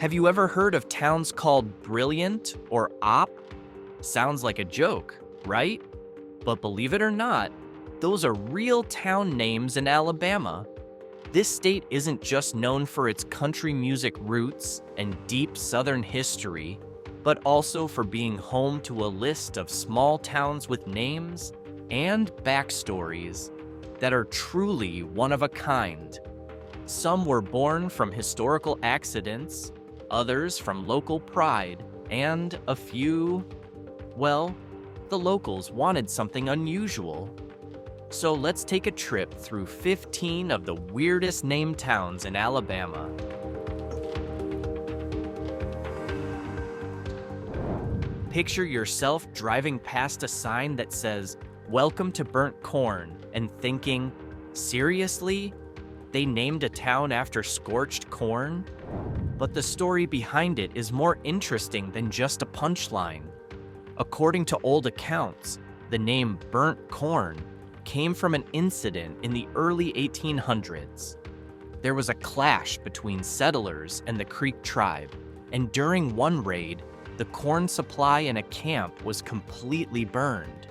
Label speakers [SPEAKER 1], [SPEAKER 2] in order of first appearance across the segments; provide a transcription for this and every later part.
[SPEAKER 1] Have you ever heard of towns called Brilliant or Op? Sounds like a joke, right? But believe it or not, those are real town names in Alabama. This state isn't just known for its country music roots and deep Southern history, but also for being home to a list of small towns with names and backstories that are truly one of a kind. Some were born from historical accidents, others from local pride, and a few, well, the locals wanted something unusual. So let's take a trip through 15 of the weirdest named towns in Alabama. Picture yourself driving past a sign that says, "Welcome to Burnt Corn," and thinking, seriously? They named a town after scorched corn? But the story behind it is more interesting than just a punchline. According to old accounts, the name Burnt Corn came from an incident in the early 1800s. There was a clash between settlers and the Creek tribe, and during one raid, the corn supply in a camp was completely burned.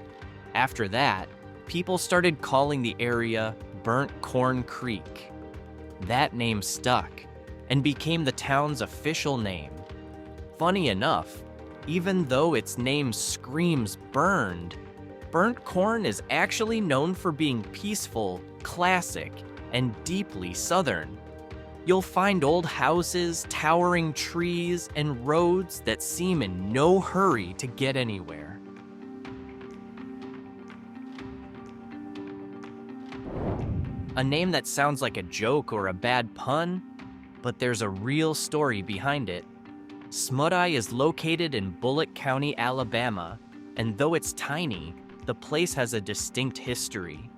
[SPEAKER 1] After that, people started calling the area Burnt Corn Creek. That name stuck and became the town's official name. Funny enough, even though its name screams burned, Burnt Corn is actually known for being peaceful, classic, and deeply Southern. You'll find old houses, towering trees, and roads that seem in no hurry to get anywhere. A name that sounds like a joke or a bad pun, but there's a real story behind it. Smuteye is located in Bullock County, Alabama, and though it's tiny, the place has a distinct history.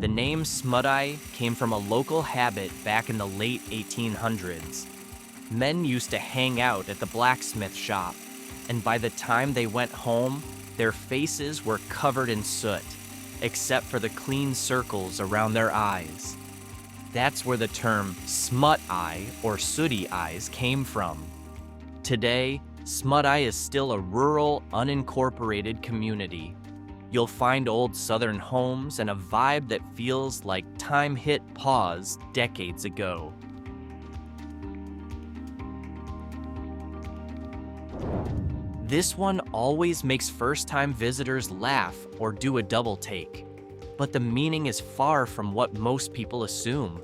[SPEAKER 1] The name Smuteye came from a local habit back in the late 1800s. Men used to hang out at the blacksmith shop, and by the time they went home, their faces were covered in soot, except for the clean circles around their eyes. That's where the term smut eye or sooty eyes came from. Today, Smuteye is still a rural, unincorporated community. You'll find old Southern homes and a vibe that feels like time hit pause decades ago. This one always makes first-time visitors laugh or do a double take, but the meaning is far from what most people assume.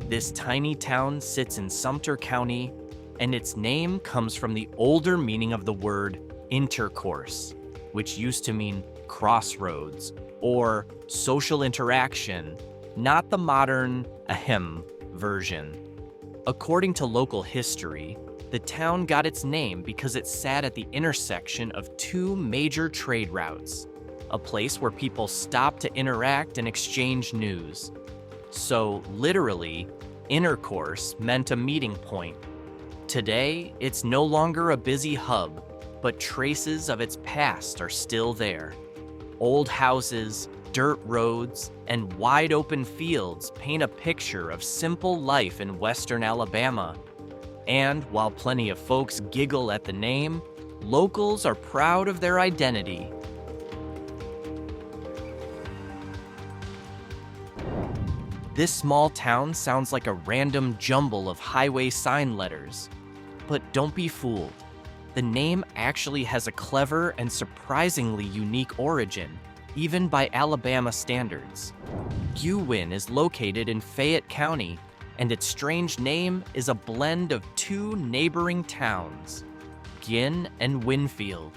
[SPEAKER 1] This tiny town sits in Sumter County, and its name comes from the older meaning of the word intercourse, which used to mean crossroads or social interaction, not the modern ahem version. According to local history, the town got its name because it sat at the intersection of two major trade routes, a place where people stopped to interact and exchange news. So, literally, Intercourse meant a meeting point. Today, it's no longer a busy hub, but traces of its past are still there. Old houses, dirt roads, and wide open fields paint a picture of simple life in western Alabama. And while plenty of folks giggle at the name, locals are proud of their identity. This small town sounds like a random jumble of highway sign letters. But don't be fooled. The name actually has a clever and surprisingly unique origin, even by Alabama standards. Gewin is located in Fayette County, and its strange name is a blend of two neighboring towns, Ginn and Winfield.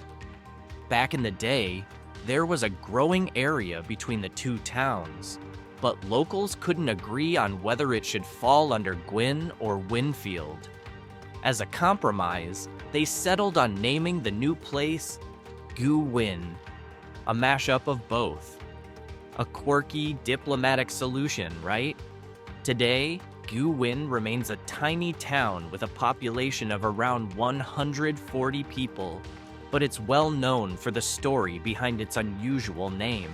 [SPEAKER 1] Back in the day, there was a growing area between the two towns, but locals couldn't agree on whether it should fall under Gwynn or Winfield. As a compromise, they settled on naming the new place Gewin, a mashup of both. A quirky, diplomatic solution, right? Today, Gewin remains a tiny town with a population of around 140 people, but it's well known for the story behind its unusual name.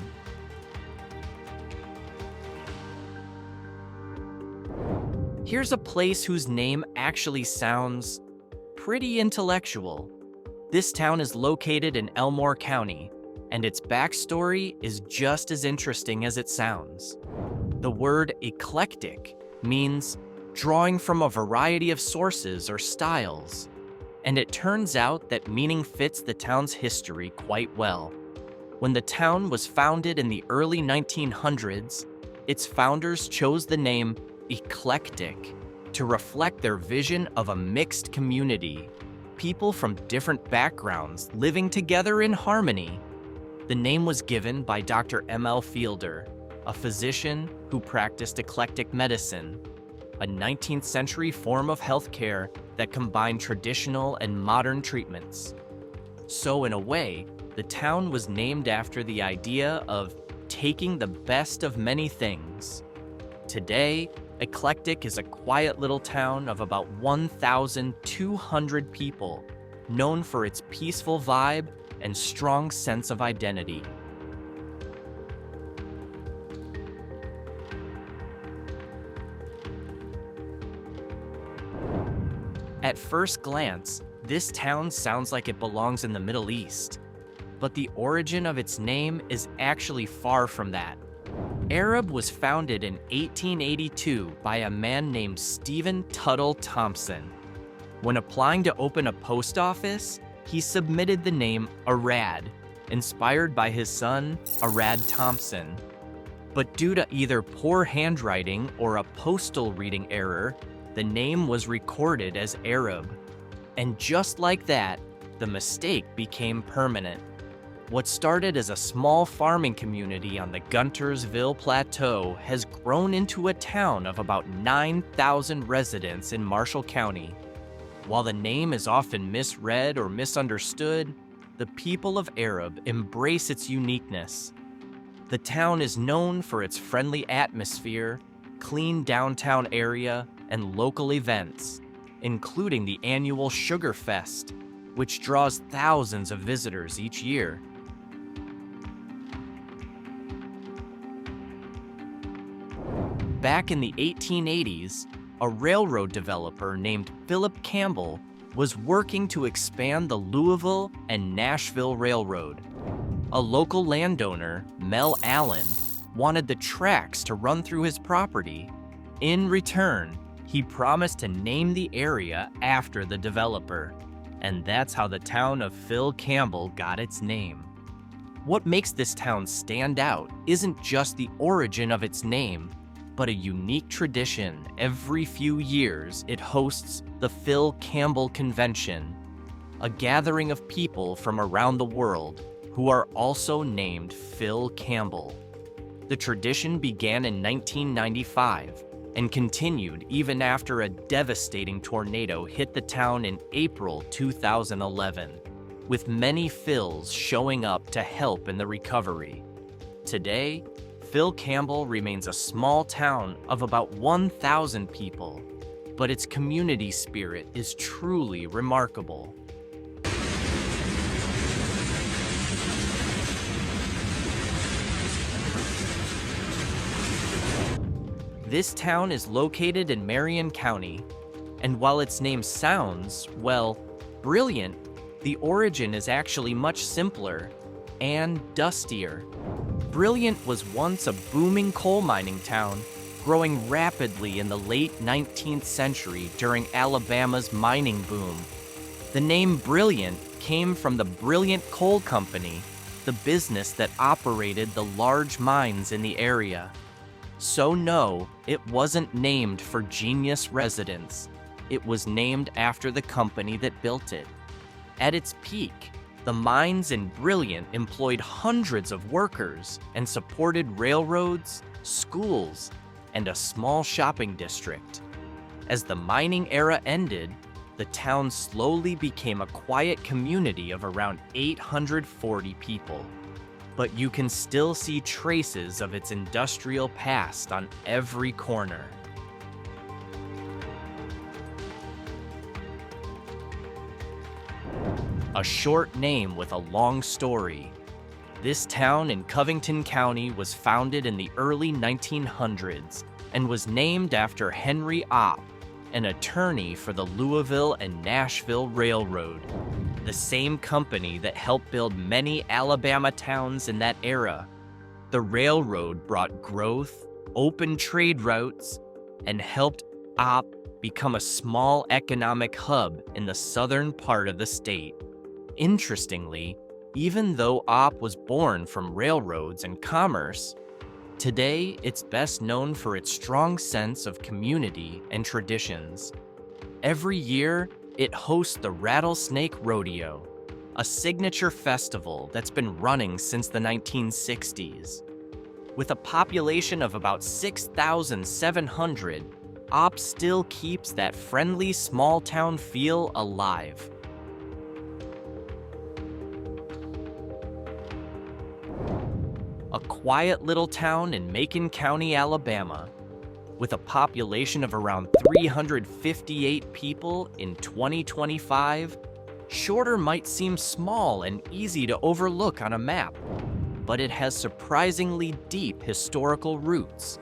[SPEAKER 1] Here's a place whose name actually sounds pretty intellectual. This town is located in Elmore County, and its backstory is just as interesting as it sounds. The word eclectic means drawing from a variety of sources or styles, and it turns out that meaning fits the town's history quite well. When the town was founded in the early 1900s, its founders chose the name Eclectic to reflect their vision of a mixed community, people from different backgrounds living together in harmony. The name was given by Dr. M.L. Fielder, a physician who practiced eclectic medicine, a 19th century form of healthcare that combined traditional and modern treatments. So in a way, the town was named after the idea of taking the best of many things. Today, Eclectic is a quiet little town of about 1,200 people, known for its peaceful vibe and strong sense of identity. At first glance, this town sounds like it belongs in the Middle East, but the origin of its name is actually far from that. Arab was founded in 1882 by a man named Stephen Tuttle Thompson. When applying to open a post office, he submitted the name Arad, inspired by his son, Arad Thompson. But due to either poor handwriting or a postal reading error, the name was recorded as Arab. And just like that, the mistake became permanent. What started as a small farming community on the Guntersville Plateau has grown into a town of about 9,000 residents in Marshall County. While the name is often misread or misunderstood, the people of Arab embrace its uniqueness. The town is known for its friendly atmosphere, clean downtown area, and local events, including the annual Sugar Fest, which draws thousands of visitors each year. Back in the 1880s, a railroad developer named Philip Campbell was working to expand the Louisville and Nashville Railroad. A local landowner, Mel Allen, wanted the tracks to run through his property. In return, he promised to name the area after the developer, and that's how the town of Phil Campbell got its name. What makes this town stand out isn't just the origin of its name, but a unique tradition. Every few years, it hosts the Phil Campbell Convention, a gathering of people from around the world who are also named Phil Campbell. The tradition began in 1995 and continued even after a devastating tornado hit the town in April 2011, with many Phils showing up to help in the recovery. Today, Phil Campbell remains a small town of about 1,000 people, but its community spirit is truly remarkable. This town is located in Marion County, and while its name sounds, well, brilliant, the origin is actually much simpler and dustier. Brilliant was once a booming coal mining town, growing rapidly in the late 19th century during Alabama's mining boom. The name Brilliant came from the Brilliant Coal Company, the business that operated the large mines in the area. So no, it wasn't named for genius residents. It was named after the company that built it. At its peak, the mines in Brilliant employed hundreds of workers and supported railroads, schools, and a small shopping district. As the mining era ended, the town slowly became a quiet community of around 840 people. But you can still see traces of its industrial past on every corner. A short name with a long story. This town in Covington County was founded in the early 1900s and was named after Henry Opp, an attorney for the Louisville and Nashville Railroad, the same company that helped build many Alabama towns in that era. The railroad brought growth, opened trade routes, and helped Opp become a small economic hub in the southern part of the state. Interestingly, even though Opp was born from railroads and commerce, today it's best known for its strong sense of community and traditions. Every year, it hosts the Rattlesnake Rodeo, a signature festival that's been running since the 1960s. With a population of about 6,700, Opp still keeps that friendly small-town feel alive. A quiet little town in Macon County, Alabama, with a population of around 358 people in 2025, Shorter might seem small and easy to overlook on a map, but it has surprisingly deep historical roots.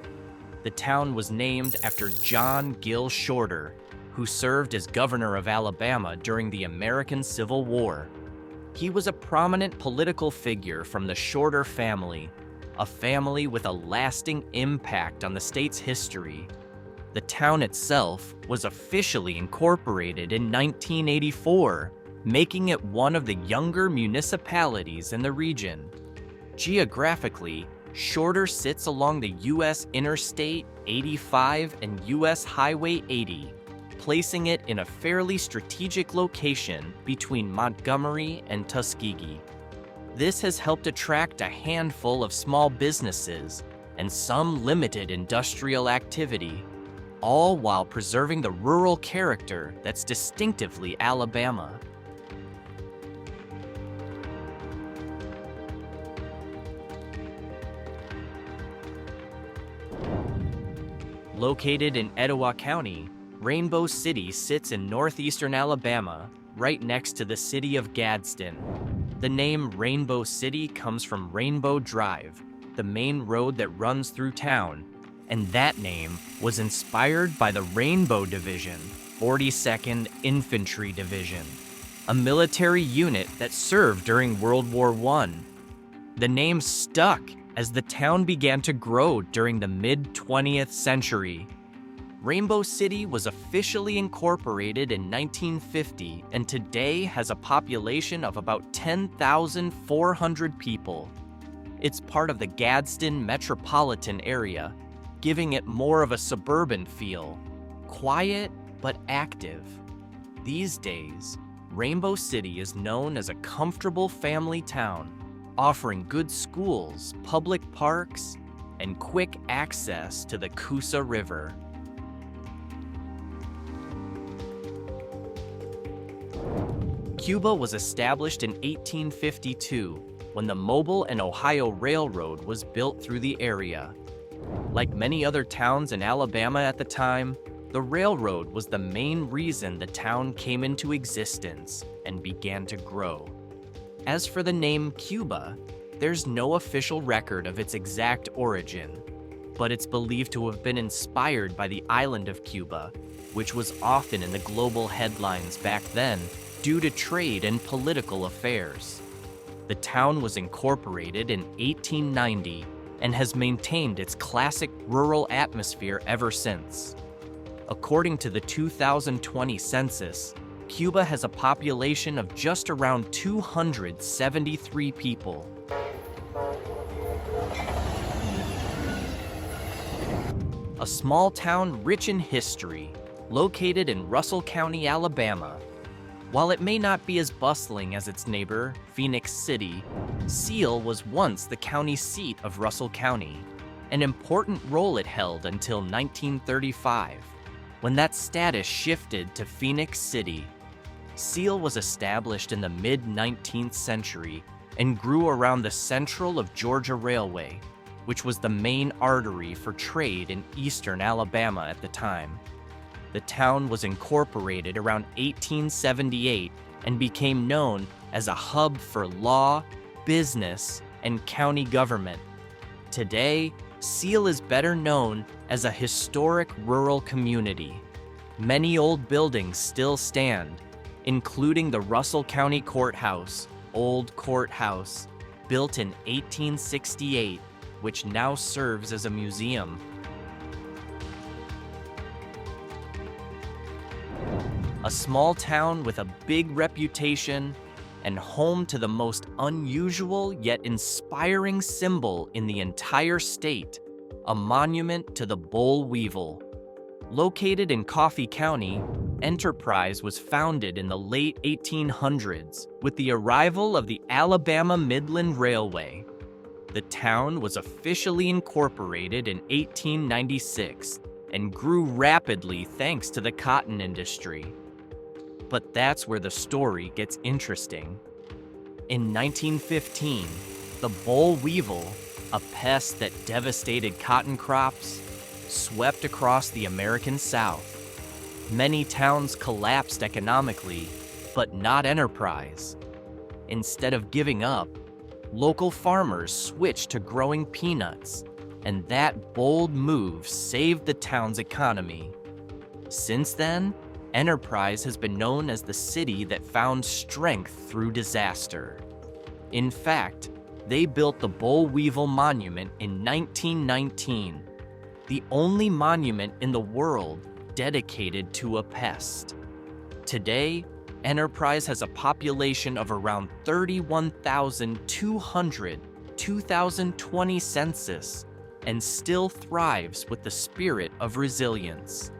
[SPEAKER 1] The town was named after John Gill Shorter, who served as governor of Alabama during the American Civil War. He was a prominent political figure from the Shorter family, a family with a lasting impact on the state's history. The town itself was officially incorporated in 1984, making it one of the younger municipalities in the region. Geographically, Shorter sits along the U.S. Interstate 85 and U.S. Highway 80, placing it in a fairly strategic location between Montgomery and Tuskegee. This has helped attract a handful of small businesses and some limited industrial activity, all while preserving the rural character that's distinctively Alabama. Located in Etowah County, Rainbow City sits in northeastern Alabama, right next to the city of Gadsden. The name Rainbow City comes from Rainbow Drive, the main road that runs through town, and that name was inspired by the Rainbow Division, 42nd Infantry Division, a military unit that served during World War I. The name stuck as the town began to grow during the mid-20th century. Rainbow City was officially incorporated in 1950 and today has a population of about 10,400 people. It's part of the Gadsden metropolitan area, giving it more of a suburban feel, quiet but active. These days, Rainbow City is known as a comfortable family town, offering good schools, public parks, and quick access to the Coosa River. Cuba was established in 1852 when the Mobile and Ohio Railroad was built through the area. Like many other towns in Alabama at the time, the railroad was the main reason the town came into existence and began to grow. As for the name Cuba, there's no official record of its exact origin, but it's believed to have been inspired by the island of Cuba, which was often in the global headlines back then due to trade and political affairs. The town was incorporated in 1890 and has maintained its classic rural atmosphere ever since. According to the 2020 census, Cuba has a population of just around 273 people. A small town rich in history, located in Russell County, Alabama. While it may not be as bustling as its neighbor, Phoenix City, Seale was once the county seat of Russell County, an important role it held until 1935, when that status shifted to Phoenix City. Seale was established in the mid-19th century and grew around the Central of Georgia Railway, which was the main artery for trade in eastern Alabama at the time. The town was incorporated around 1878 and became known as a hub for law, business, and county government. Today, Seale is better known as a historic rural community. Many old buildings still stand, including the Russell County Courthouse, Old Courthouse, built in 1868, which now serves as a museum. A small town with a big reputation and home to the most unusual yet inspiring symbol in the entire state, a monument to the boll weevil. Located in Coffee County, Enterprise was founded in the late 1800s with the arrival of the Alabama Midland Railway. The town was officially incorporated in 1896 and grew rapidly thanks to the cotton industry. But that's where the story gets interesting. In 1915, the boll weevil, a pest that devastated cotton crops, swept across the American South. Many towns collapsed economically, but not Enterprise. Instead of giving up, local farmers switched to growing peanuts, and that bold move saved the town's economy. Since then, Enterprise has been known as the city that found strength through disaster. In fact, they built the boll weevil monument in 1919, the only monument in the world dedicated to a pest. Today, Enterprise has a population of around 31,200, 2020 census, and still thrives with the spirit of resilience.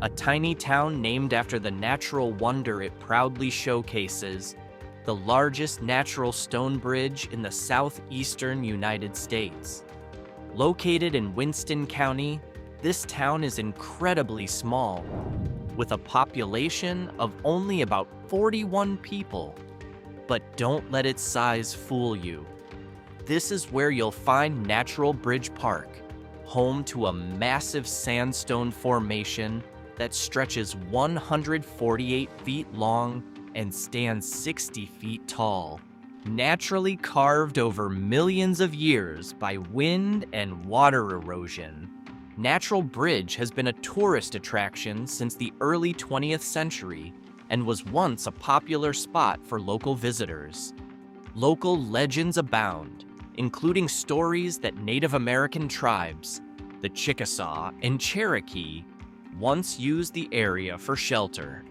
[SPEAKER 1] A tiny town named after the natural wonder it proudly showcases, the largest natural stone bridge in the southeastern United States. Located in Winston County, this town is incredibly small, with a population of only about 41 people. But don't let its size fool you. This is where you'll find Natural Bridge Park, home to a massive sandstone formation that stretches 148 feet long and stands 60 feet tall, naturally carved over millions of years by wind and water erosion. Natural Bridge has been a tourist attraction since the early 20th century and was once a popular spot for local visitors. Local legends abound, including stories that Native American tribes, the Chickasaw and Cherokee, once used the area for shelter.